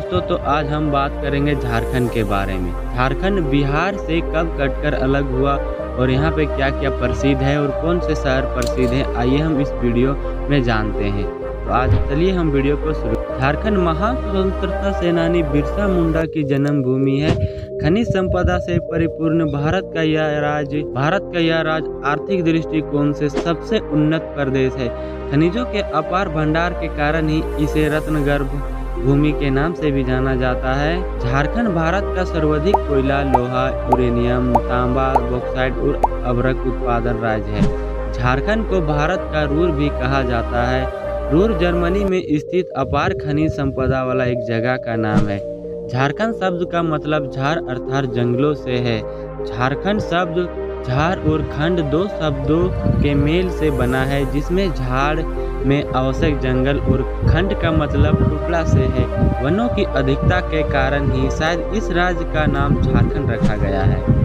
दोस्तों, तो आज हम बात करेंगे झारखंड के बारे में। झारखंड बिहार से कब कटकर अलग हुआ और यहाँ पे क्या क्या प्रसिद्ध है और कौन से शहर प्रसिद्ध हैं, आइए हम इस वीडियो में जानते हैं। तो आज चलिए हम वीडियो को शुरू। झारखंड महान स्वतंत्रता सेनानी बिरसा मुंडा की जन्मभूमि है। खनिज संपदा से परिपूर्ण भारत का यह राज्य आर्थिक दृष्टिकोण से सबसे उन्नत प्रदेश है। खनिजों के अपार भंडार के कारण ही इसे रत्नगर्भ भूमि के नाम से भी जाना जाता है। झारखंड भारत का सर्वाधिक कोयला, लोहा, यूरेनियम, तांबा, बॉक्साइट और अभ्रक उत्पादन राज्य है। झारखंड को भारत का रूर भी कहा जाता है। रूर जर्मनी में स्थित अपार खनिज संपदा वाला एक जगह का नाम है। झारखंड शब्द का मतलब झार अर्थात जंगलों से है। झारखंड शब्द झार और खंड दो शब्दों के मेल से बना है, जिसमें झाड़ में आवश्यक जंगल और खंड का मतलब टुकड़ा से है। वनों की अधिकता के कारण ही शायद इस राज्य का नाम झारखंड रखा गया है।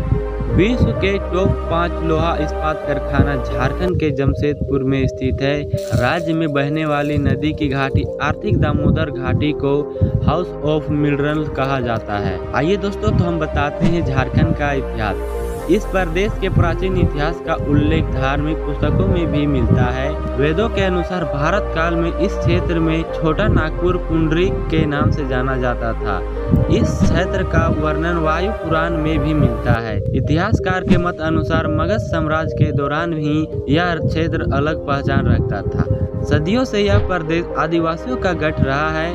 विश्व के टॉप 5 लोहा इस्पात कारखाना झारखंड के जमशेदपुर में स्थित है। राज्य में बहने वाली नदी की घाटी आर्थिक दामोदर घाटी को हाउस ऑफ मिनरल कहा जाता है। आइए दोस्तों, तो हम बताते हैं झारखंड का इतिहास। इस प्रदेश के प्राचीन इतिहास का उल्लेख धार्मिक पुस्तकों में भी मिलता है। वेदों के अनुसार भारत काल में इस क्षेत्र में छोटा नागपुर पुंडरीक के नाम से जाना जाता था। इस क्षेत्र का वर्णन वायु पुराण में भी मिलता है। इतिहासकार के मत अनुसार मगध साम्राज्य के दौरान ही यह क्षेत्र अलग पहचान रखता था। सदियों से यह प्रदेश आदिवासियों का गढ़ रहा है।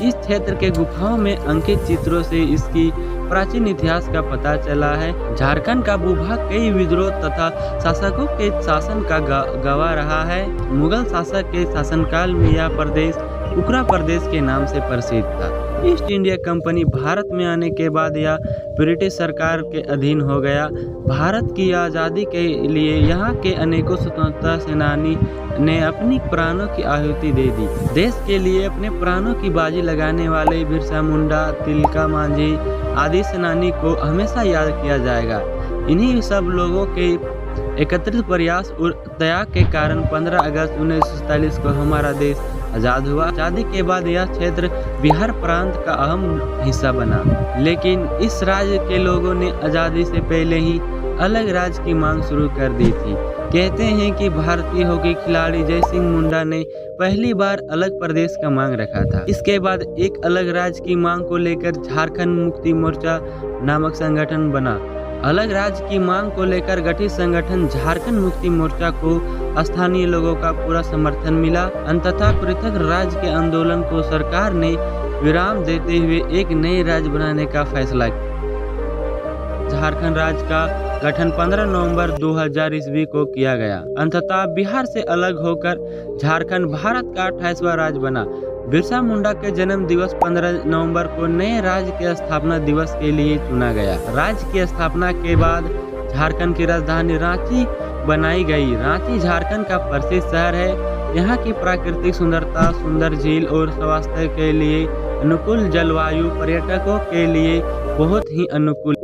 इस क्षेत्र के गुफाओं में अंकित चित्रों से इसकी प्राचीन इतिहास का पता चला है। झारखंड का भूभाग कई विद्रोह तथा शासकों के शासन का गवाह रहा है। मुगल शासक के शासनकाल में यह प्रदेश उकरा प्रदेश के नाम से प्रसिद्ध था। ईस्ट इंडिया कंपनी भारत में आने के बाद यह ब्रिटिश सरकार के अधीन हो गया। भारत की आज़ादी के लिए यहाँ के अनेकों स्वतंत्रता सेनानी ने अपनी प्राणों की आहुति दे दी। देश के लिए अपने प्राणों की बाजी लगाने वाले बिरसा मुंडा, तिलका मांझी आदि सेनानी को हमेशा याद किया जाएगा। इन्हीं सब लोगों के एकत्रित प्रयास और त्याग के कारण 15 अगस्त 1947 को हमारा देश आज़ाद हुआ। आज़ादी के बाद यह क्षेत्र बिहार प्रांत का अहम हिस्सा बना, लेकिन इस राज्य के लोगों ने आज़ादी से पहले ही अलग राज्य की मांग शुरू कर दी थी। कहते हैं कि भारतीय हॉकी खिलाड़ी जय सिंह मुंडा ने पहली बार अलग प्रदेश का मांग रखा था। इसके बाद एक अलग राज्य की मांग को लेकर झारखंड मुक्ति मोर्चा नामक संगठन बना। अलग राज्य की मांग को लेकर गठित संगठन झारखंड मुक्ति मोर्चा को स्थानीय लोगों का पूरा समर्थन मिला। अंततः पृथक राज्य के आंदोलन को सरकार ने विराम देते हुए एक नए राज्य बनाने का फैसला किया। झारखंड राज्य का गठन 15 नवंबर 2000 ईस्वी को किया गया। अंततः बिहार से अलग होकर झारखंड भारत का 28वां राज्य बना। बिरसा मुंडा के जन्म दिवस 15 नवंबर को नए राज्य के स्थापना दिवस के लिए चुना गया। राज्य की स्थापना के बाद झारखंड की राजधानी रांची बनाई गई। रांची झारखंड का प्रसिद्ध शहर है। यहाँ की प्राकृतिक सुंदरता, सुंदर झील और स्वास्थ्य के लिए अनुकूल जलवायु पर्यटकों के लिए बहुत ही अनुकूल।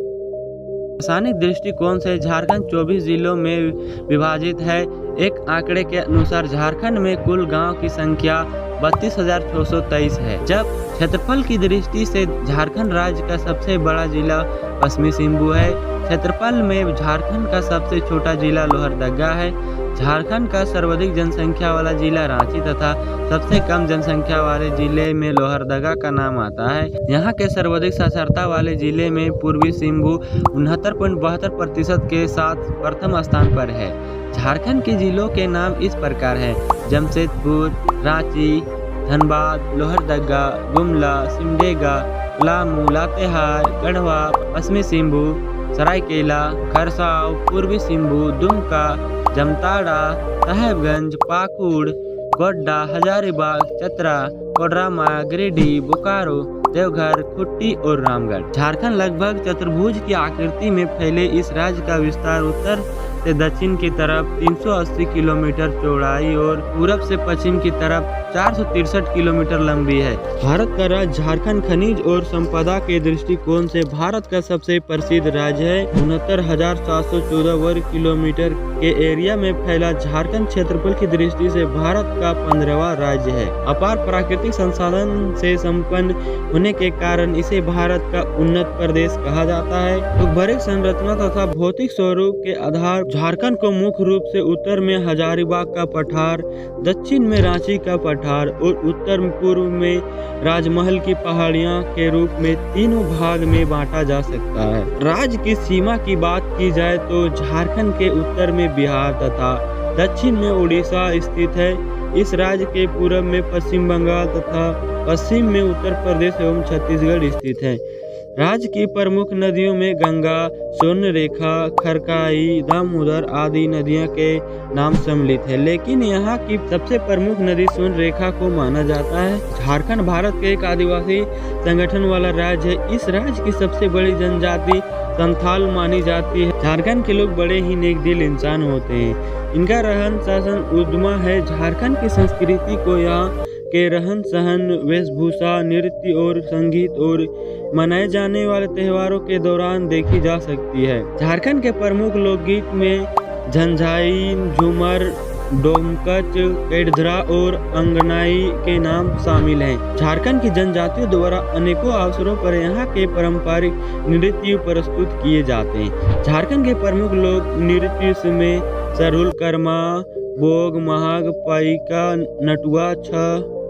प्रशासनिक दृष्टिकोण से झारखंड 24 जिलों में विभाजित है। एक आंकड़े के अनुसार झारखंड में कुल गांव की संख्या 32,623 है। जब क्षेत्रफल की दृष्टि से झारखंड राज्य का सबसे बड़ा जिला पश्चिमी सिंहभूम है। क्षेत्रफल में झारखंड का सबसे छोटा जिला लोहरदगा है। झारखंड का सर्वाधिक जनसंख्या वाला जिला रांची तथा सबसे कम जनसंख्या वाले जिले में लोहरदगा का नाम आता है। यहाँ के सर्वाधिक साक्षरता वाले जिले में पूर्वी सिंहभूम 69.72% के साथ प्रथम स्थान पर है। झारखंड के जिलों के नाम इस प्रकार है: जमशेदपुर, रांची, धनबाद, लोहरदगा, गुमला, सिमडेगा, पलामू, लातेहार, गढ़वा, पश्चिमी सिंहभूम, सरायकेला, खरसाव, पूर्वी सिंहभूम, दुमका, जमताड़ा, साहेबगंज, पाकुड़, गोड्डा, हजारीबाग, चतरा, कोडरमा, गिरिडीह, बोकारो, देवघर, खुट्टी और रामगढ़। झारखंड लगभग चतुर्भुज की आकृति में फैले इस राज्य का विस्तार उत्तर से दक्षिण की तरफ 380 किलोमीटर चौड़ाई और पूरब से पश्चिम की तरफ 463 किलोमीटर लंबी है। भारत का राज्य झारखंड खनिज और संपदा के दृष्टिकोण से भारत का सबसे प्रसिद्ध राज्य है। 69,714 वर्ग किलोमीटर के एरिया में फैला झारखंड क्षेत्रफल की दृष्टि से भारत का 15वां राज्य है। अपार प्राकृतिक प्राकृतिक संसाधन से संपन्न होने के कारण इसे भारत का उन्नत प्रदेश कहा जाता है। भौगोलिक संरचना तथा भौतिक स्वरूप के आधार झारखंड को मुख्य रूप से उत्तर में हजारीबाग का पठार, दक्षिण में रांची का पठार और उत्तर पूर्व में राजमहल की पहाड़ियां के रूप में तीनों भाग में बांटा जा सकता है। राज्य की सीमा की बात की जाए तो झारखंड के उत्तर में बिहार तथा दक्षिण में उड़ीसा स्थित है। इस राज्य के पूर्व में पश्चिम बंगाल तथा पश्चिम में उत्तर प्रदेश एवं छत्तीसगढ़ स्थित है। राज्य की प्रमुख नदियों में गंगा, स्वर्णरेखा, खरकाई, दामोदर आदि नदियों के नाम सम्मिलित है, लेकिन यहाँ की सबसे प्रमुख नदी स्वर्णरेखा को माना जाता है। झारखंड भारत के एक आदिवासी संगठन वाला राज्य है। इस राज्य की सबसे बड़ी जनजाति संथाल मानी जाती है। झारखंड के लोग बड़े ही नेक दिल इंसान होते हैं। इनका रहन सहन उद्यमा है। झारखंड की संस्कृति को यहाँ के रहन सहन, वेशभूषा, नृत्य और संगीत और मनाए जाने वाले त्योहारों के दौरान देखी जा सकती है। झारखंड के प्रमुख लोकगीत में झंझाई, झूमर, डोमकच, केडधरा और अंगनाई के नाम शामिल हैं। झारखंड की जनजातियों द्वारा अनेकों अवसरों पर यहाँ के पारंपरिक नृत्य प्रस्तुत किए जाते हैं। झारखंड के प्रमुख लोक नृत्य में सरुल कर्मा, बोग, महाग, पाइका, नटुआ, छह,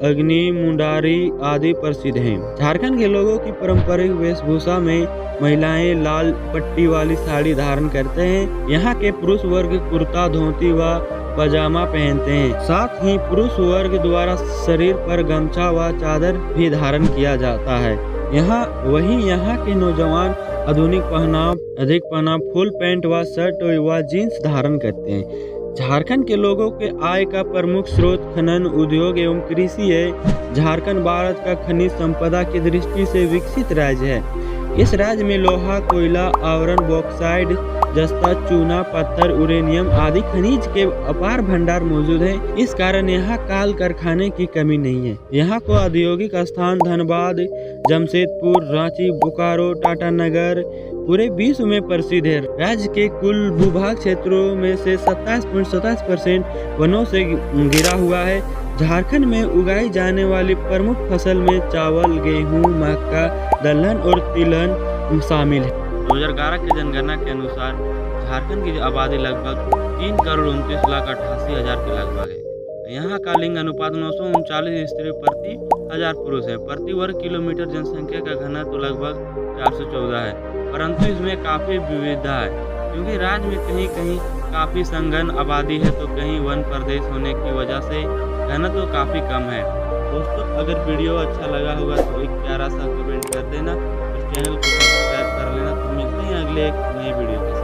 अग्नि, मुंडारी आदि प्रसिद्ध हैं। झारखंड के लोगों की पारंपरिक वेशभूषा में महिलाएं लाल पट्टी वाली साड़ी धारण करते हैं। यहाँ के पुरुष वर्ग कुर्ता, धोती व पजामा पहनते हैं। साथ ही पुरुष वर्ग द्वारा शरीर पर गमछा व चादर भी धारण किया जाता है। यहाँ के नौजवान आधुनिक पहनाव, अधिक पहनाव, फुल पैंट व शर्ट व जींस धारण करते हैं। झारखंड के लोगों के आय का प्रमुख स्रोत खनन, उद्योग एवं कृषि है। झारखंड भारत का खनिज संपदा की दृष्टि से विकसित राज्य है। इस राज्य में लोहा, कोयला, आवरण, बॉक्साइट, जस्ता, चूना, पत्थर, यूरेनियम आदि खनिज के अपार भंडार मौजूद हैं। इस कारण यहाँ काल कारखाने की कमी नहीं है। यहाँ को औद्योगिक स्थान धनबाद, जमशेदपुर, रांची, बोकारो, टाटानगर पूरे विश्व में प्रसिद्ध है। राज्य के कुल भूभाग क्षेत्रों में से 27.27% वनों से घिरा हुआ है। झारखंड में उगाई जाने वाली प्रमुख फसल में चावल, गेहूं, मक्का, दलहन और तिलहन शामिल है। 2011 की जनगणना के अनुसार झारखंड की आबादी लगभग 3,29,88,000 के लगभग है। यहाँ का लिंग अनुपात 939 स्त्री प्रति 1000 पुरुष है। प्रति वर्ग किलोमीटर जनसंख्या का घनत्व लगभग 414 है, परंतु इसमें काफ़ी विविधता है, क्योंकि राज्य में कहीं कहीं काफ़ी संघन आबादी है तो कहीं वन प्रदेश होने की वजह से घनत्व काफ़ी कम है। दोस्तों, अगर वीडियो अच्छा लगा होगा तो एक प्यारा सा कमेंट कर देना और चैनल को सब्सक्राइब कर लेना। तो मिलते हैं अगले एक नई वीडियो के साथ।